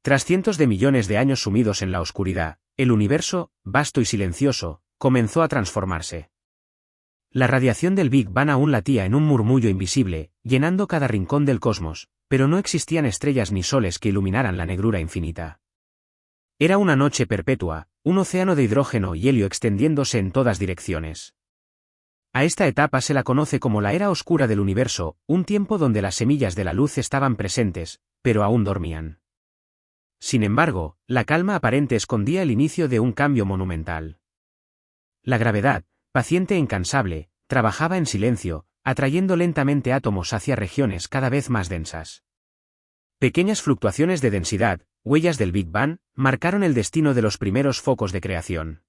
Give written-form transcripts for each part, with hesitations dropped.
Tras cientos de millones de años sumidos en la oscuridad, el universo, vasto y silencioso, comenzó a transformarse. La radiación del Big Bang aún latía en un murmullo invisible, llenando cada rincón del cosmos, pero no existían estrellas ni soles que iluminaran la negrura infinita. Era una noche perpetua, un océano de hidrógeno y helio extendiéndose en todas direcciones. A esta etapa se la conoce como la era oscura del universo, un tiempo donde las semillas de la luz estaban presentes, pero aún dormían. Sin embargo, la calma aparente escondía el inicio de un cambio monumental. La gravedad, paciente e incansable, trabajaba en silencio, atrayendo lentamente átomos hacia regiones cada vez más densas. Pequeñas fluctuaciones de densidad, huellas del Big Bang, marcaron el destino de los primeros focos de creación.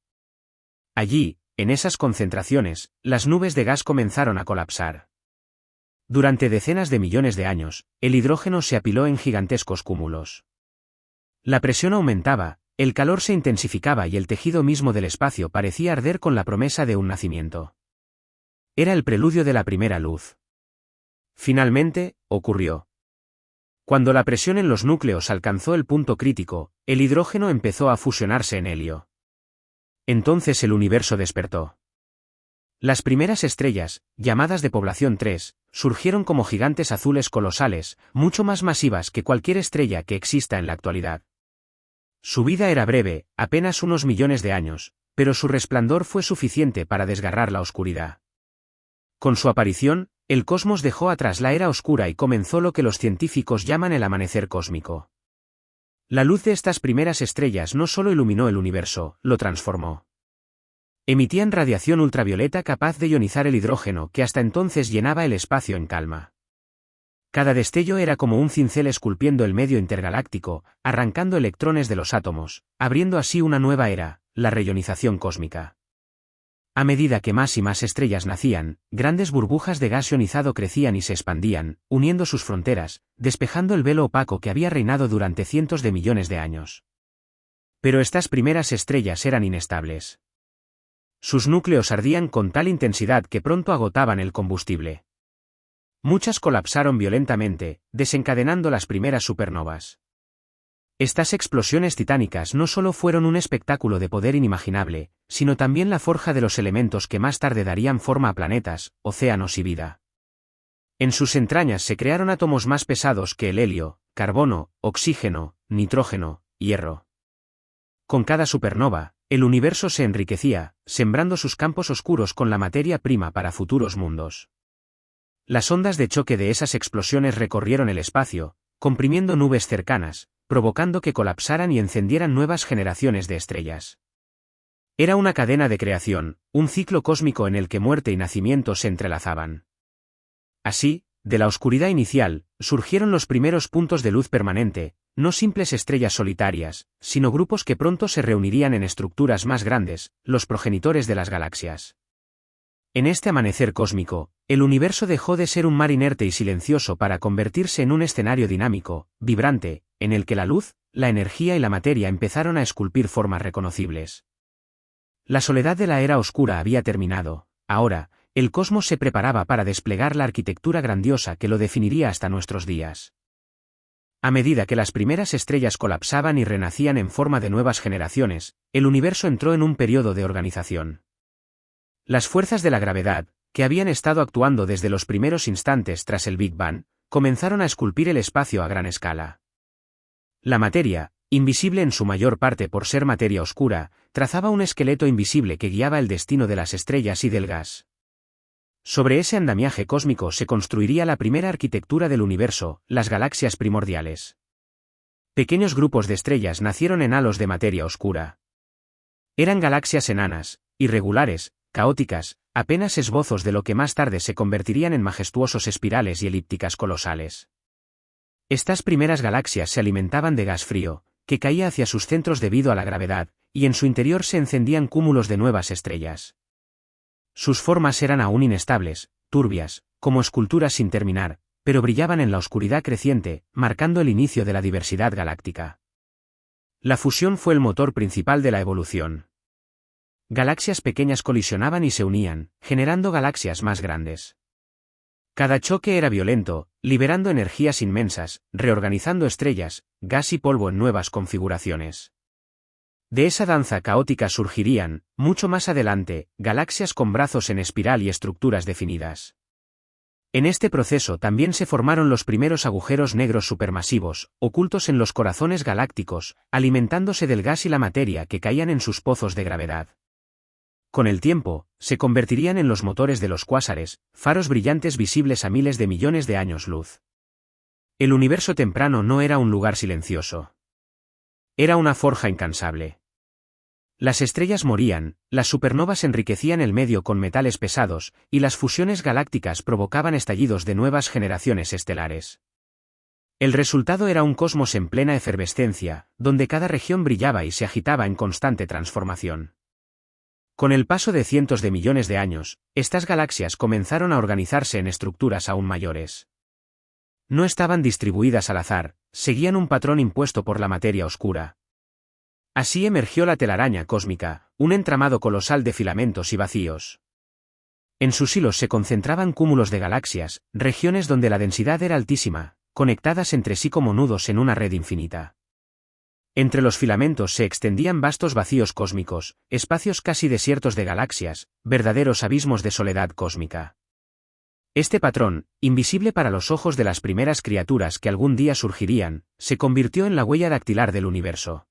Allí, en esas concentraciones, las nubes de gas comenzaron a colapsar. Durante decenas de millones de años, el hidrógeno se apiló en gigantescos cúmulos. La presión aumentaba, el calor se intensificaba y el tejido mismo del espacio parecía arder con la promesa de un nacimiento. Era el preludio de la primera luz. Finalmente, ocurrió. Cuando la presión en los núcleos alcanzó el punto crítico, el hidrógeno empezó a fusionarse en helio. Entonces el universo despertó. Las primeras estrellas, llamadas de población 3, surgieron como gigantes azules colosales, mucho más masivas que cualquier estrella que exista en la actualidad. Su vida era breve, apenas unos millones de años, pero su resplandor fue suficiente para desgarrar la oscuridad. Con su aparición, el cosmos dejó atrás la era oscura y comenzó lo que los científicos llaman el amanecer cósmico. La luz de estas primeras estrellas no solo iluminó el universo, lo transformó. Emitían radiación ultravioleta capaz de ionizar el hidrógeno que hasta entonces llenaba el espacio en calma. Cada destello era como un cincel esculpiendo el medio intergaláctico, arrancando electrones de los átomos, abriendo así una nueva era, la reionización cósmica. A medida que más y más estrellas nacían, grandes burbujas de gas ionizado crecían y se expandían, uniendo sus fronteras, despejando el velo opaco que había reinado durante cientos de millones de años. Pero estas primeras estrellas eran inestables. Sus núcleos ardían con tal intensidad que pronto agotaban el combustible. Muchas colapsaron violentamente, desencadenando las primeras supernovas. Estas explosiones titánicas no solo fueron un espectáculo de poder inimaginable, sino también la forja de los elementos que más tarde darían forma a planetas, océanos y vida. En sus entrañas se crearon átomos más pesados que el helio, carbono, oxígeno, nitrógeno, hierro. Con cada supernova, el universo se enriquecía, sembrando sus campos oscuros con la materia prima para futuros mundos. Las ondas de choque de esas explosiones recorrieron el espacio, comprimiendo nubes cercanas, provocando que colapsaran y encendieran nuevas generaciones de estrellas. Era una cadena de creación, un ciclo cósmico en el que muerte y nacimiento se entrelazaban. Así, de la oscuridad inicial, surgieron los primeros puntos de luz permanente, no simples estrellas solitarias, sino grupos que pronto se reunirían en estructuras más grandes, los progenitores de las galaxias. En este amanecer cósmico, el universo dejó de ser un mar inerte y silencioso para convertirse en un escenario dinámico, vibrante, en el que la luz, la energía y la materia empezaron a esculpir formas reconocibles. La soledad de la era oscura había terminado, ahora, el cosmos se preparaba para desplegar la arquitectura grandiosa que lo definiría hasta nuestros días. A medida que las primeras estrellas colapsaban y renacían en forma de nuevas generaciones, el universo entró en un periodo de organización. Las fuerzas de la gravedad, que habían estado actuando desde los primeros instantes tras el Big Bang, comenzaron a esculpir el espacio a gran escala. La materia, invisible en su mayor parte por ser materia oscura, trazaba un esqueleto invisible que guiaba el destino de las estrellas y del gas. Sobre ese andamiaje cósmico se construiría la primera arquitectura del universo, las galaxias primordiales. Pequeños grupos de estrellas nacieron en halos de materia oscura. Eran galaxias enanas, irregulares, caóticas, apenas esbozos de lo que más tarde se convertirían en majestuosos espirales y elípticas colosales. Estas primeras galaxias se alimentaban de gas frío, que caía hacia sus centros debido a la gravedad, y en su interior se encendían cúmulos de nuevas estrellas. Sus formas eran aún inestables, turbias, como esculturas sin terminar, pero brillaban en la oscuridad creciente, marcando el inicio de la diversidad galáctica. La fusión fue el motor principal de la evolución. Galaxias pequeñas colisionaban y se unían, generando galaxias más grandes. Cada choque era violento, liberando energías inmensas, reorganizando estrellas, gas y polvo en nuevas configuraciones. De esa danza caótica surgirían, mucho más adelante, galaxias con brazos en espiral y estructuras definidas. En este proceso también se formaron los primeros agujeros negros supermasivos, ocultos en los corazones galácticos, alimentándose del gas y la materia que caían en sus pozos de gravedad. Con el tiempo, se convertirían en los motores de los cuásares, faros brillantes visibles a miles de millones de años luz. El universo temprano no era un lugar silencioso. Era una forja incansable. Las estrellas morían, las supernovas enriquecían el medio con metales pesados, y las fusiones galácticas provocaban estallidos de nuevas generaciones estelares. El resultado era un cosmos en plena efervescencia, donde cada región brillaba y se agitaba en constante transformación. Con el paso de cientos de millones de años, estas galaxias comenzaron a organizarse en estructuras aún mayores. No estaban distribuidas al azar, seguían un patrón impuesto por la materia oscura. Así emergió la telaraña cósmica, un entramado colosal de filamentos y vacíos. En sus hilos se concentraban cúmulos de galaxias, regiones donde la densidad era altísima, conectadas entre sí como nudos en una red infinita. Entre los filamentos se extendían vastos vacíos cósmicos, espacios casi desiertos de galaxias, verdaderos abismos de soledad cósmica. Este patrón, invisible para los ojos de las primeras criaturas que algún día surgirían, se convirtió en la huella dactilar del universo.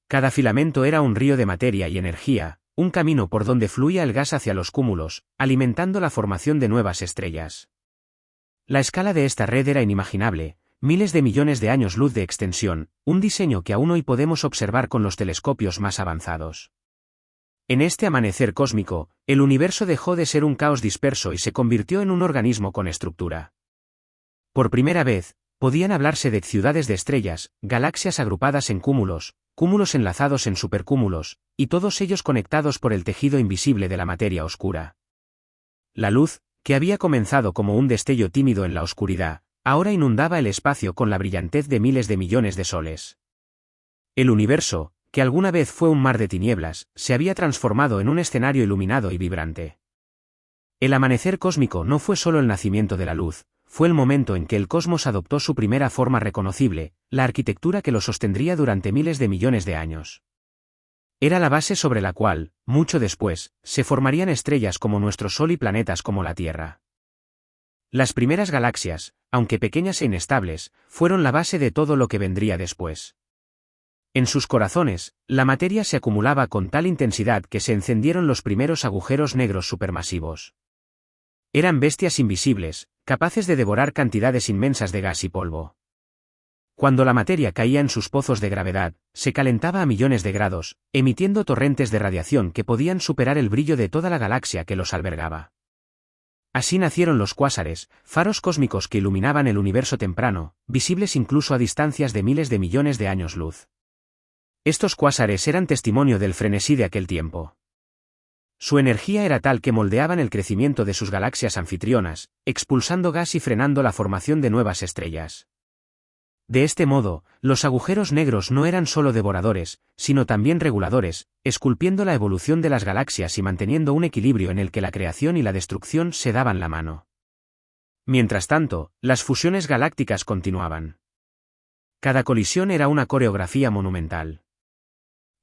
Cada filamento era un río de materia y energía, un camino por donde fluía el gas hacia los cúmulos, alimentando la formación de nuevas estrellas. La escala de esta red era inimaginable, miles de millones de años luz de extensión, un diseño que aún hoy podemos observar con los telescopios más avanzados. En este amanecer cósmico, el universo dejó de ser un caos disperso y se convirtió en un organismo con estructura. Por primera vez, podían hablarse de ciudades de estrellas, galaxias agrupadas en cúmulos, cúmulos enlazados en supercúmulos, y todos ellos conectados por el tejido invisible de la materia oscura. La luz, que había comenzado como un destello tímido en la oscuridad, ahora inundaba el espacio con la brillantez de miles de millones de soles. El universo, que alguna vez fue un mar de tinieblas, se había transformado en un escenario iluminado y vibrante. El amanecer cósmico no fue solo el nacimiento de la luz, fue el momento en que el cosmos adoptó su primera forma reconocible, la arquitectura que lo sostendría durante miles de millones de años. Era la base sobre la cual, mucho después, se formarían estrellas como nuestro Sol y planetas como la Tierra. Las primeras galaxias, aunque pequeñas e inestables, fueron la base de todo lo que vendría después. En sus corazones, la materia se acumulaba con tal intensidad que se encendieron los primeros agujeros negros supermasivos. Eran bestias invisibles, capaces de devorar cantidades inmensas de gas y polvo. Cuando la materia caía en sus pozos de gravedad, se calentaba a millones de grados, emitiendo torrentes de radiación que podían superar el brillo de toda la galaxia que los albergaba. Así nacieron los cuásares, faros cósmicos que iluminaban el universo temprano, visibles incluso a distancias de miles de millones de años luz. Estos cuásares eran testimonio del frenesí de aquel tiempo. Su energía era tal que moldeaban el crecimiento de sus galaxias anfitrionas, expulsando gas y frenando la formación de nuevas estrellas. De este modo, los agujeros negros no eran solo devoradores, sino también reguladores, esculpiendo la evolución de las galaxias y manteniendo un equilibrio en el que la creación y la destrucción se daban la mano. Mientras tanto, las fusiones galácticas continuaban. Cada colisión era una coreografía monumental.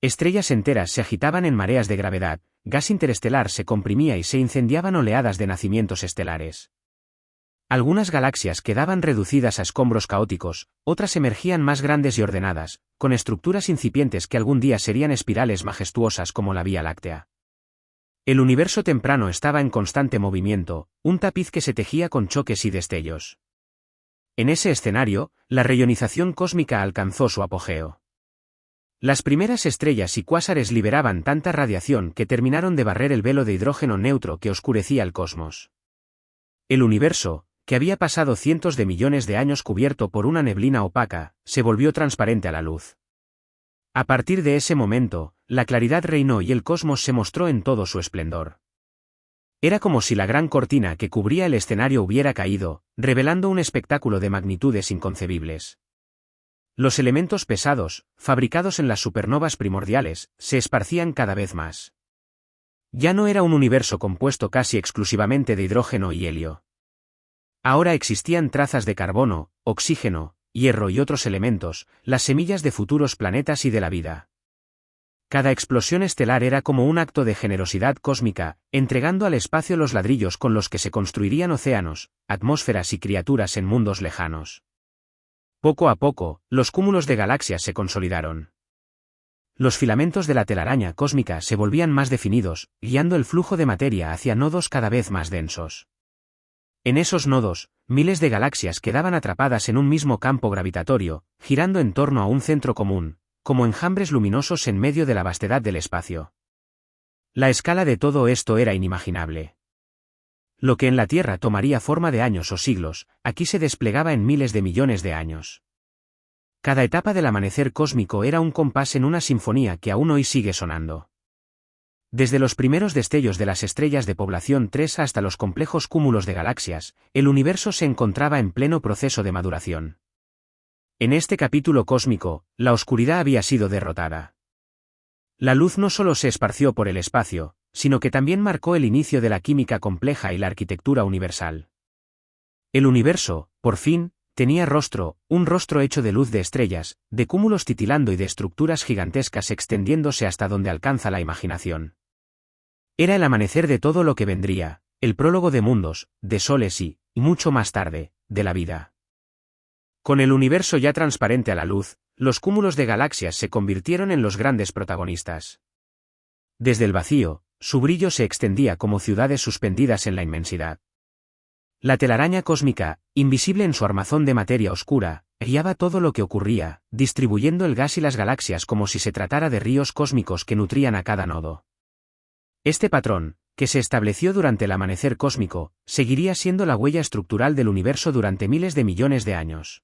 Estrellas enteras se agitaban en mareas de gravedad, gas interestelar se comprimía y se incendiaban oleadas de nacimientos estelares. Algunas galaxias quedaban reducidas a escombros caóticos, otras emergían más grandes y ordenadas, con estructuras incipientes que algún día serían espirales majestuosas como la Vía Láctea. El universo temprano estaba en constante movimiento, un tapiz que se tejía con choques y destellos. En ese escenario, la reionización cósmica alcanzó su apogeo. Las primeras estrellas y cuásares liberaban tanta radiación que terminaron de barrer el velo de hidrógeno neutro que oscurecía el cosmos. El universo, que había pasado cientos de millones de años cubierto por una neblina opaca, se volvió transparente a la luz. A partir de ese momento, la claridad reinó y el cosmos se mostró en todo su esplendor. Era como si la gran cortina que cubría el escenario hubiera caído, revelando un espectáculo de magnitudes inconcebibles. Los elementos pesados, fabricados en las supernovas primordiales, se esparcían cada vez más. Ya no era un universo compuesto casi exclusivamente de hidrógeno y helio. Ahora existían trazas de carbono, oxígeno, hierro y otros elementos, las semillas de futuros planetas y de la vida. Cada explosión estelar era como un acto de generosidad cósmica, entregando al espacio los ladrillos con los que se construirían océanos, atmósferas y criaturas en mundos lejanos. Poco a poco, los cúmulos de galaxias se consolidaron. Los filamentos de la telaraña cósmica se volvían más definidos, guiando el flujo de materia hacia nodos cada vez más densos. En esos nodos, miles de galaxias quedaban atrapadas en un mismo campo gravitatorio, girando en torno a un centro común, como enjambres luminosos en medio de la vastedad del espacio. La escala de todo esto era inimaginable. Lo que en la Tierra tomaría forma de años o siglos, aquí se desplegaba en miles de millones de años. Cada etapa del amanecer cósmico era un compás en una sinfonía que aún hoy sigue sonando. Desde los primeros destellos de las estrellas de población 3 hasta los complejos cúmulos de galaxias, el universo se encontraba en pleno proceso de maduración. En este capítulo cósmico, la oscuridad había sido derrotada. La luz no solo se esparció por el espacio, sino que también marcó el inicio de la química compleja y la arquitectura universal. El universo, por fin, tenía rostro, un rostro hecho de luz de estrellas, de cúmulos titilando y de estructuras gigantescas extendiéndose hasta donde alcanza la imaginación. Era el amanecer de todo lo que vendría, el prólogo de mundos, de soles y mucho más tarde, de la vida. Con el universo ya transparente a la luz, los cúmulos de galaxias se convirtieron en los grandes protagonistas. Desde el vacío, su brillo se extendía como ciudades suspendidas en la inmensidad. La telaraña cósmica, invisible en su armazón de materia oscura, guiaba todo lo que ocurría, distribuyendo el gas y las galaxias como si se tratara de ríos cósmicos que nutrían a cada nodo. Este patrón, que se estableció durante el amanecer cósmico, seguiría siendo la huella estructural del universo durante miles de millones de años.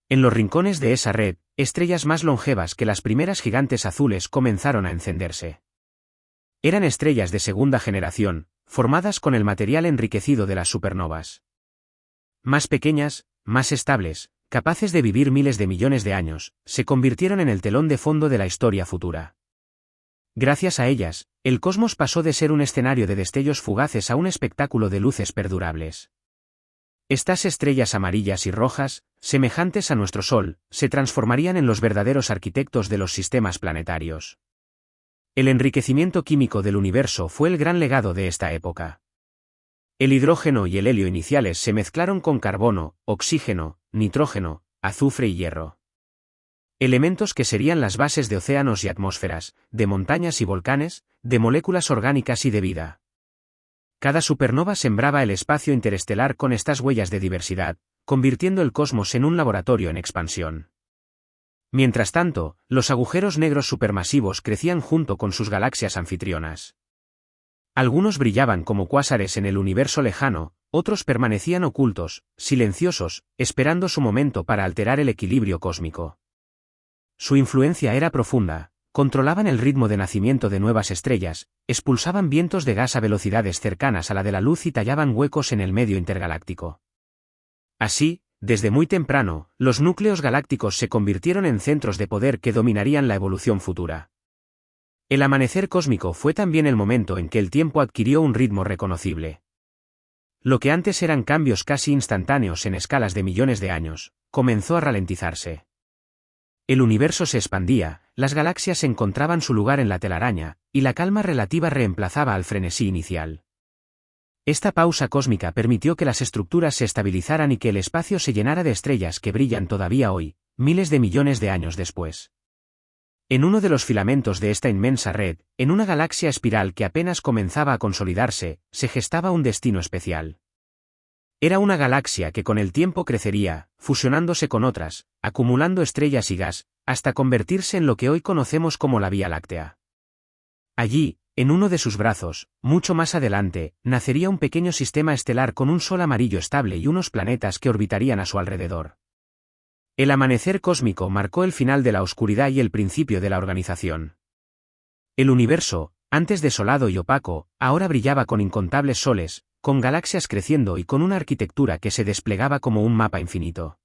En los rincones de esa red, estrellas más longevas que las primeras gigantes azules comenzaron a encenderse. Eran estrellas de segunda generación, formadas con el material enriquecido de las supernovas. Más pequeñas, más estables, capaces de vivir miles de millones de años, se convirtieron en el telón de fondo de la historia futura. Gracias a ellas, el cosmos pasó de ser un escenario de destellos fugaces a un espectáculo de luces perdurables. Estas estrellas amarillas y rojas, semejantes a nuestro Sol, se transformarían en los verdaderos arquitectos de los sistemas planetarios. El enriquecimiento químico del universo fue el gran legado de esta época. El hidrógeno y el helio iniciales se mezclaron con carbono, oxígeno, nitrógeno, azufre y hierro. Elementos que serían las bases de océanos y atmósferas, de montañas y volcanes, de moléculas orgánicas y de vida. Cada supernova sembraba el espacio interestelar con estas huellas de diversidad, convirtiendo el cosmos en un laboratorio en expansión. Mientras tanto, los agujeros negros supermasivos crecían junto con sus galaxias anfitrionas. Algunos brillaban como cuásares en el universo lejano, otros permanecían ocultos, silenciosos, esperando su momento para alterar el equilibrio cósmico. Su influencia era profunda. Controlaban el ritmo de nacimiento de nuevas estrellas, expulsaban vientos de gas a velocidades cercanas a la de la luz y tallaban huecos en el medio intergaláctico. Así, desde muy temprano, los núcleos galácticos se convirtieron en centros de poder que dominarían la evolución futura. El amanecer cósmico fue también el momento en que el tiempo adquirió un ritmo reconocible. Lo que antes eran cambios casi instantáneos en escalas de millones de años, comenzó a ralentizarse. El universo se expandía, las galaxias encontraban su lugar en la telaraña, y la calma relativa reemplazaba al frenesí inicial. Esta pausa cósmica permitió que las estructuras se estabilizaran y que el espacio se llenara de estrellas que brillan todavía hoy, miles de millones de años después. En uno de los filamentos de esta inmensa red, en una galaxia espiral que apenas comenzaba a consolidarse, se gestaba un destino especial. Era una galaxia que con el tiempo crecería, fusionándose con otras, acumulando estrellas y gas, hasta convertirse en lo que hoy conocemos como la Vía Láctea. Allí, en uno de sus brazos, mucho más adelante, nacería un pequeño sistema estelar con un sol amarillo estable y unos planetas que orbitarían a su alrededor. El amanecer cósmico marcó el final de la oscuridad y el principio de la organización. El universo, antes desolado y opaco, ahora brillaba con incontables soles, con galaxias creciendo y con una arquitectura que se desplegaba como un mapa infinito.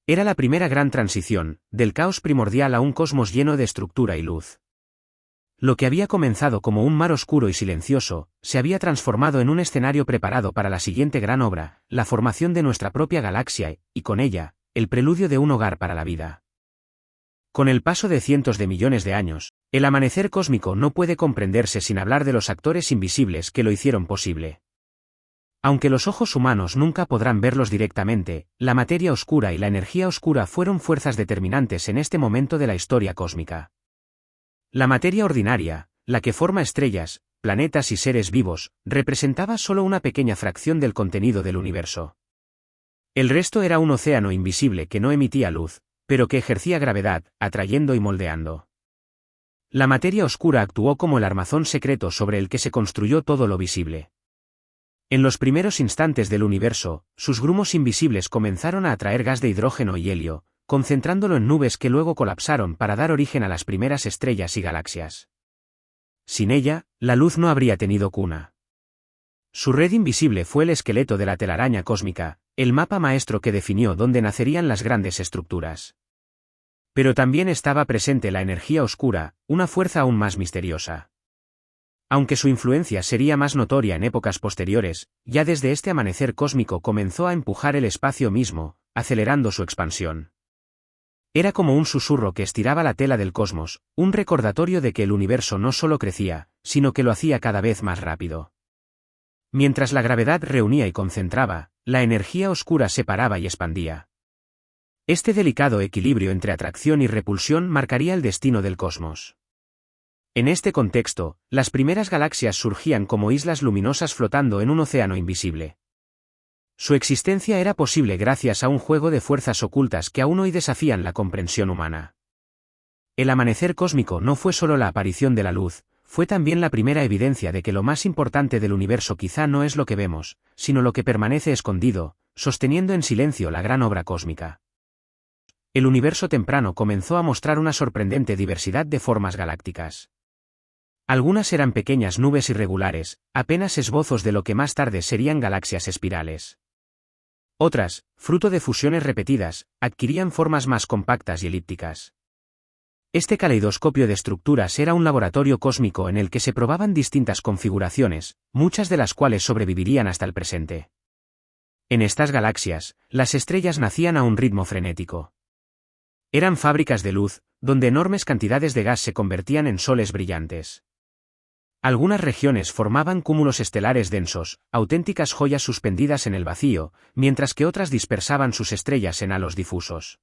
Era la primera gran transición, del caos primordial a un cosmos lleno de estructura y luz. Lo que había comenzado como un mar oscuro y silencioso, se había transformado en un escenario preparado para la siguiente gran obra, la formación de nuestra propia galaxia, y con ella, el preludio de un hogar para la vida. Con el paso de cientos de millones de años, el amanecer cósmico no puede comprenderse sin hablar de los actores invisibles que lo hicieron posible. Aunque los ojos humanos nunca podrán verlos directamente, la materia oscura y la energía oscura fueron fuerzas determinantes en este momento de la historia cósmica. La materia ordinaria, la que forma estrellas, planetas y seres vivos, representaba solo una pequeña fracción del contenido del universo. El resto era un océano invisible que no emitía luz, pero que ejercía gravedad, atrayendo y moldeando. La materia oscura actuó como el armazón secreto sobre el que se construyó todo lo visible. En los primeros instantes del universo, sus grumos invisibles comenzaron a atraer gas de hidrógeno y helio, concentrándolo en nubes que luego colapsaron para dar origen a las primeras estrellas y galaxias. Sin ella, la luz no habría tenido cuna. Su red invisible fue el esqueleto de la telaraña cósmica, el mapa maestro que definió dónde nacerían las grandes estructuras. Pero también estaba presente la energía oscura, una fuerza aún más misteriosa. Aunque su influencia sería más notoria en épocas posteriores, ya desde este amanecer cósmico comenzó a empujar el espacio mismo, acelerando su expansión. Era como un susurro que estiraba la tela del cosmos, un recordatorio de que el universo no solo crecía, sino que lo hacía cada vez más rápido. Mientras la gravedad reunía y concentraba, la energía oscura separaba y expandía. Este delicado equilibrio entre atracción y repulsión marcaría el destino del cosmos. En este contexto, las primeras galaxias surgían como islas luminosas flotando en un océano invisible. Su existencia era posible gracias a un juego de fuerzas ocultas que aún hoy desafían la comprensión humana. El amanecer cósmico no fue solo la aparición de la luz, fue también la primera evidencia de que lo más importante del universo quizá no es lo que vemos, sino lo que permanece escondido, sosteniendo en silencio la gran obra cósmica. El universo temprano comenzó a mostrar una sorprendente diversidad de formas galácticas. Algunas eran pequeñas nubes irregulares, apenas esbozos de lo que más tarde serían galaxias espirales. Otras, fruto de fusiones repetidas, adquirían formas más compactas y elípticas. Este caleidoscopio de estructuras era un laboratorio cósmico en el que se probaban distintas configuraciones, muchas de las cuales sobrevivirían hasta el presente. En estas galaxias, las estrellas nacían a un ritmo frenético. Eran fábricas de luz, donde enormes cantidades de gas se convertían en soles brillantes. Algunas regiones formaban cúmulos estelares densos, auténticas joyas suspendidas en el vacío, mientras que otras dispersaban sus estrellas en halos difusos.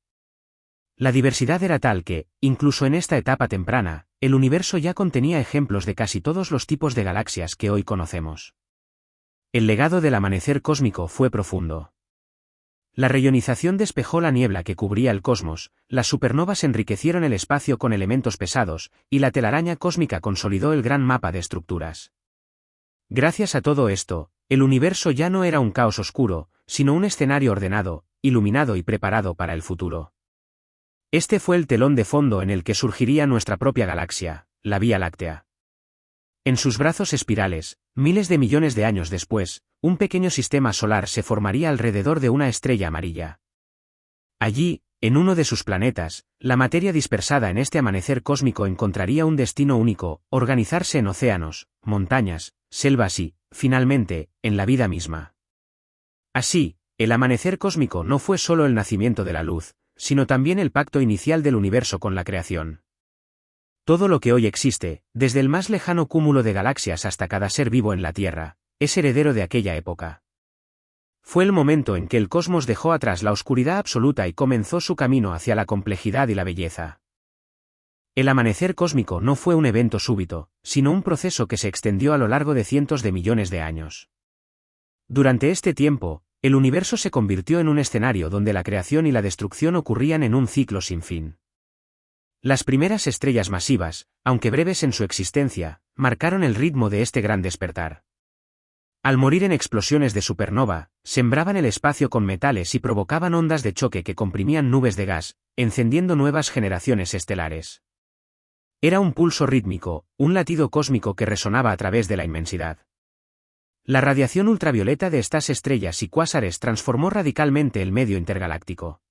La diversidad era tal que, incluso en esta etapa temprana, el universo ya contenía ejemplos de casi todos los tipos de galaxias que hoy conocemos. El legado del amanecer cósmico fue profundo. La reionización despejó la niebla que cubría el cosmos, las supernovas enriquecieron el espacio con elementos pesados, y la telaraña cósmica consolidó el gran mapa de estructuras. Gracias a todo esto, el universo ya no era un caos oscuro, sino un escenario ordenado, iluminado y preparado para el futuro. Este fue el telón de fondo en el que surgiría nuestra propia galaxia, la Vía Láctea. En sus brazos espirales, miles de millones de años después, un pequeño sistema solar se formaría alrededor de una estrella amarilla. Allí, en uno de sus planetas, la materia dispersada en este amanecer cósmico encontraría un destino único, organizarse en océanos, montañas, selvas y, finalmente, en la vida misma. Así, el amanecer cósmico no fue solo el nacimiento de la luz, sino también el pacto inicial del universo con la creación. Todo lo que hoy existe, desde el más lejano cúmulo de galaxias hasta cada ser vivo en la Tierra, es heredero de aquella época. Fue el momento en que el cosmos dejó atrás la oscuridad absoluta y comenzó su camino hacia la complejidad y la belleza. El amanecer cósmico no fue un evento súbito, sino un proceso que se extendió a lo largo de cientos de millones de años. Durante este tiempo, el universo se convirtió en un escenario donde la creación y la destrucción ocurrían en un ciclo sin fin. Las primeras estrellas masivas, aunque breves en su existencia, marcaron el ritmo de este gran despertar. Al morir en explosiones de supernova, sembraban el espacio con metales y provocaban ondas de choque que comprimían nubes de gas, encendiendo nuevas generaciones estelares. Era un pulso rítmico, un latido cósmico que resonaba a través de la inmensidad. La radiación ultravioleta de estas estrellas y cuásares transformó radicalmente el medio intergaláctico.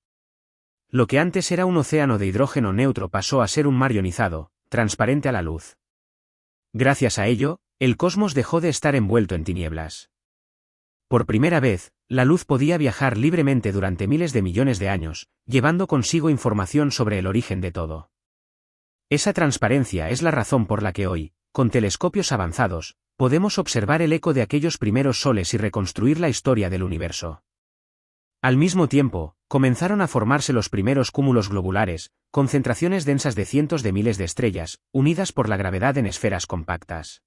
Lo que antes era un océano de hidrógeno neutro pasó a ser un mar ionizado, transparente a la luz. Gracias a ello, el cosmos dejó de estar envuelto en tinieblas. Por primera vez, la luz podía viajar libremente durante miles de millones de años, llevando consigo información sobre el origen de todo. Esa transparencia es la razón por la que hoy, con telescopios avanzados, podemos observar el eco de aquellos primeros soles y reconstruir la historia del universo. Al mismo tiempo, comenzaron a formarse los primeros cúmulos globulares, concentraciones densas de cientos de miles de estrellas, unidas por la gravedad en esferas compactas.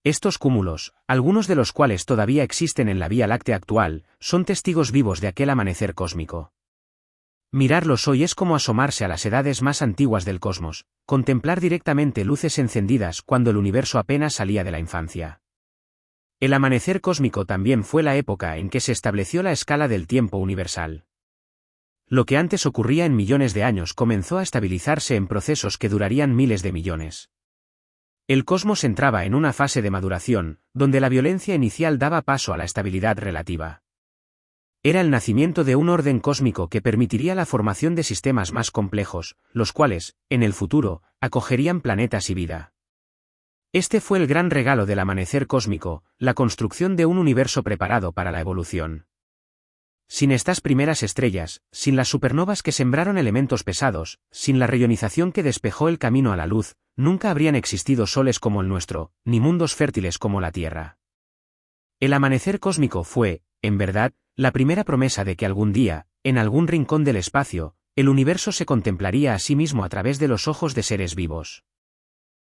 Estos cúmulos, algunos de los cuales todavía existen en la Vía Láctea actual, son testigos vivos de aquel amanecer cósmico. Mirarlos hoy es como asomarse a las edades más antiguas del cosmos, contemplar directamente luces encendidas cuando el universo apenas salía de la infancia. El amanecer cósmico también fue la época en que se estableció la escala del tiempo universal. Lo que antes ocurría en millones de años comenzó a estabilizarse en procesos que durarían miles de millones. El cosmos entraba en una fase de maduración, donde la violencia inicial daba paso a la estabilidad relativa. Era el nacimiento de un orden cósmico que permitiría la formación de sistemas más complejos, los cuales, en el futuro, acogerían planetas y vida. Este fue el gran regalo del amanecer cósmico, la construcción de un universo preparado para la evolución. Sin estas primeras estrellas, sin las supernovas que sembraron elementos pesados, sin la reionización que despejó el camino a la luz, nunca habrían existido soles como el nuestro, ni mundos fértiles como la Tierra. El amanecer cósmico fue, en verdad, la primera promesa de que algún día, en algún rincón del espacio, el universo se contemplaría a sí mismo a través de los ojos de seres vivos.